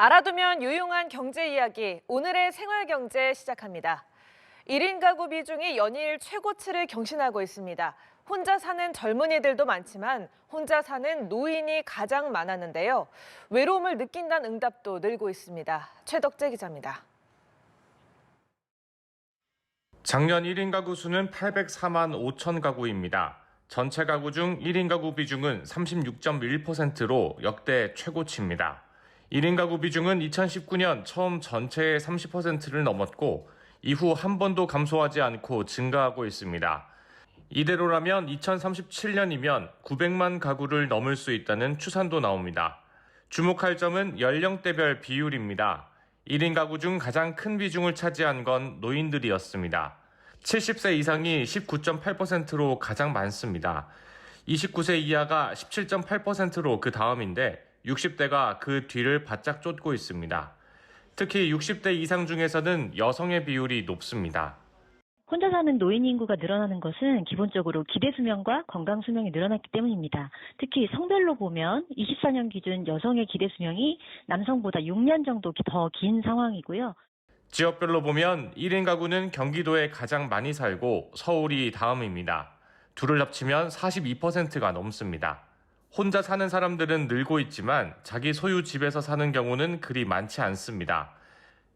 알아두면 유용한 경제 이야기, 오늘의 생활경제 시작합니다. 1인 가구 비중이 연일 최고치를 경신하고 있습니다. 혼자 사는 젊은이들도 많지만 혼자 사는 노인이 가장 많았는데요. 외로움을 느낀다는 응답도 늘고 있습니다. 최덕재 기자입니다. 작년 1인 가구 수는 804만 5천 가구입니다. 전체 가구 중 1인 가구 비중은 36.1%로 역대 최고치입니다. 1인 가구 비중은 2019년 처음 전체의 30%를 넘었고 이후 한 번도 감소하지 않고 증가하고 있습니다. 이대로라면 2037년이면 900만 가구를 넘을 수 있다는 추산도 나옵니다. 주목할 점은 연령대별 비율입니다. 1인 가구 중 가장 큰 비중을 차지한 건 노인들이었습니다. 70세 이상이 19.8%로 가장 많습니다. 29세 이하가 17.8%로 그 다음인데 60대가 그 뒤를 바짝 쫓고 있습니다. 특히 60대 이상 중에서는 여성의 비율이 높습니다. 혼자 사는 노인 인구가 늘어나는 것은 기본적으로 기대 수명과 건강 수명이 늘어났기 때문입니다. 특히 성별로 보면 24년 기준 여성의 기대 수명이 남성보다 6년 정도 더 긴 상황이고요. 지역별로 보면 1인 가구는 경기도에 가장 많이 살고 서울이 다음입니다. 둘을 합치면 42%가 넘습니다. 혼자 사는 사람들은 늘고 있지만 자기 소유 집에서 사는 경우는 그리 많지 않습니다.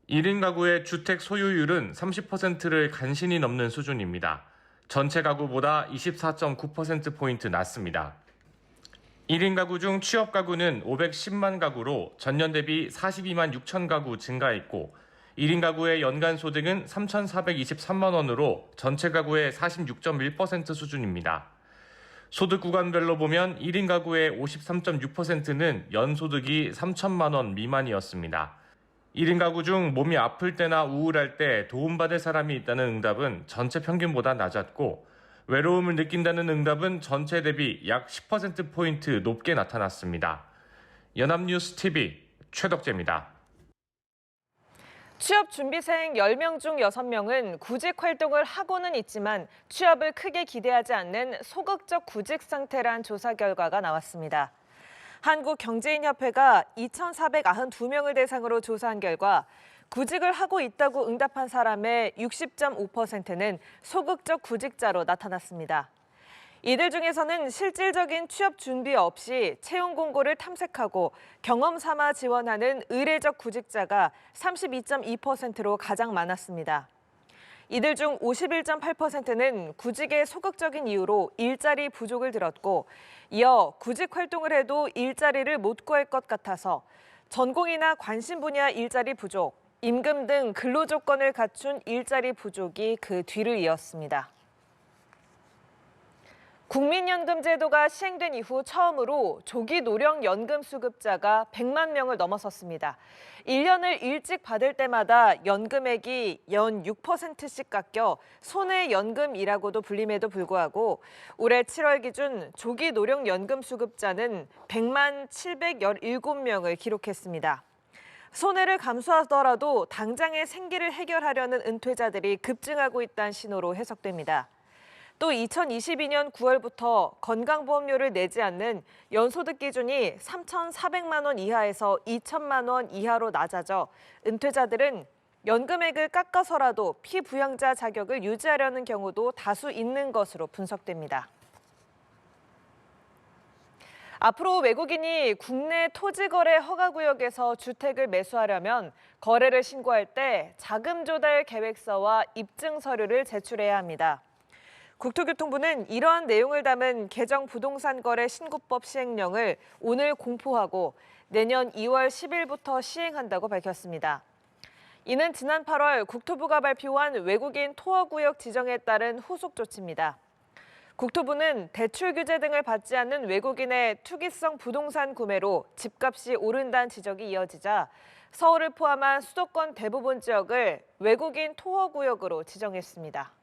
1인 가구의 주택 소유율은 30%를 간신히 넘는 수준입니다. 전체 가구보다 24.9%포인트 낮습니다. 1인 가구 중 취업 가구는 510만 가구로 전년 대비 42만 6천 가구 증가했고 1인 가구의 연간 소득은 3,423만 원으로 전체 가구의 46.1% 수준입니다. 소득 구간별로 보면 1인 가구의 53.6%는 연소득이 3천만 원 미만이었습니다. 1인 가구 중 몸이 아플 때나 우울할 때 도움받을 사람이 있다는 응답은 전체 평균보다 낮았고 외로움을 느낀다는 응답은 전체 대비 약 10%포인트 높게 나타났습니다. 연합뉴스 TV 최덕재입니다. 취업 준비생 10명 중 6명은 구직 활동을 하고는 있지만 취업을 크게 기대하지 않는 소극적 구직 상태란 조사 결과가 나왔습니다. 한국경제인협회가 2,492명을 대상으로 조사한 결과 구직을 하고 있다고 응답한 사람의 60.5%는 소극적 구직자로 나타났습니다. 이들 중에서는 실질적인 취업 준비 없이 채용 공고를 탐색하고 경험 삼아 지원하는 의례적 구직자가 32.2%로 가장 많았습니다. 이들 중 51.8%는 구직의 소극적인 이유로 일자리 부족을 들었고 이어 구직 활동을 해도 일자리를 못 구할 것 같아서 전공이나 관심 분야 일자리 부족, 임금 등 근로 조건을 갖춘 일자리 부족이 그 뒤를 이었습니다. 국민연금 제도가 시행된 이후 처음으로 조기 노령 연금 수급자가 100만 명을 넘어섰습니다. 1년을 일찍 받을 때마다 연금액이 연 6%씩 깎여 손해연금이라고도 불림에도 불구하고 올해 7월 기준 조기 노령 연금 수급자는 100만 717명을 기록했습니다. 손해를 감수하더라도 당장의 생계를 해결하려는 은퇴자들이 급증하고 있다는 신호로 해석됩니다. 또 2022년 9월부터 건강보험료를 내지 않는 연소득 기준이 3,400만 원 이하에서 2천만 원 이하로 낮아져 은퇴자들은 연금액을 깎아서라도 피부양자 자격을 유지하려는 경우도 다수 있는 것으로 분석됩니다. 앞으로 외국인이 국내 토지거래 허가구역에서 주택을 매수하려면 거래를 신고할 때 자금 조달 계획서와 입증 서류를 제출해야 합니다. 국토교통부는 이러한 내용을 담은 개정 부동산 거래 신고법 시행령을 오늘 공포하고 내년 2월 10일부터 시행한다고 밝혔습니다. 이는 지난 8월 국토부가 발표한 외국인 토어구역 지정에 따른 후속 조치입니다. 국토부는 대출 규제 등을 받지 않는 외국인의 투기성 부동산 구매로 집값이 오른다는 지적이 이어지자 서울을 포함한 수도권 대부분 지역을 외국인 토어구역으로 지정했습니다.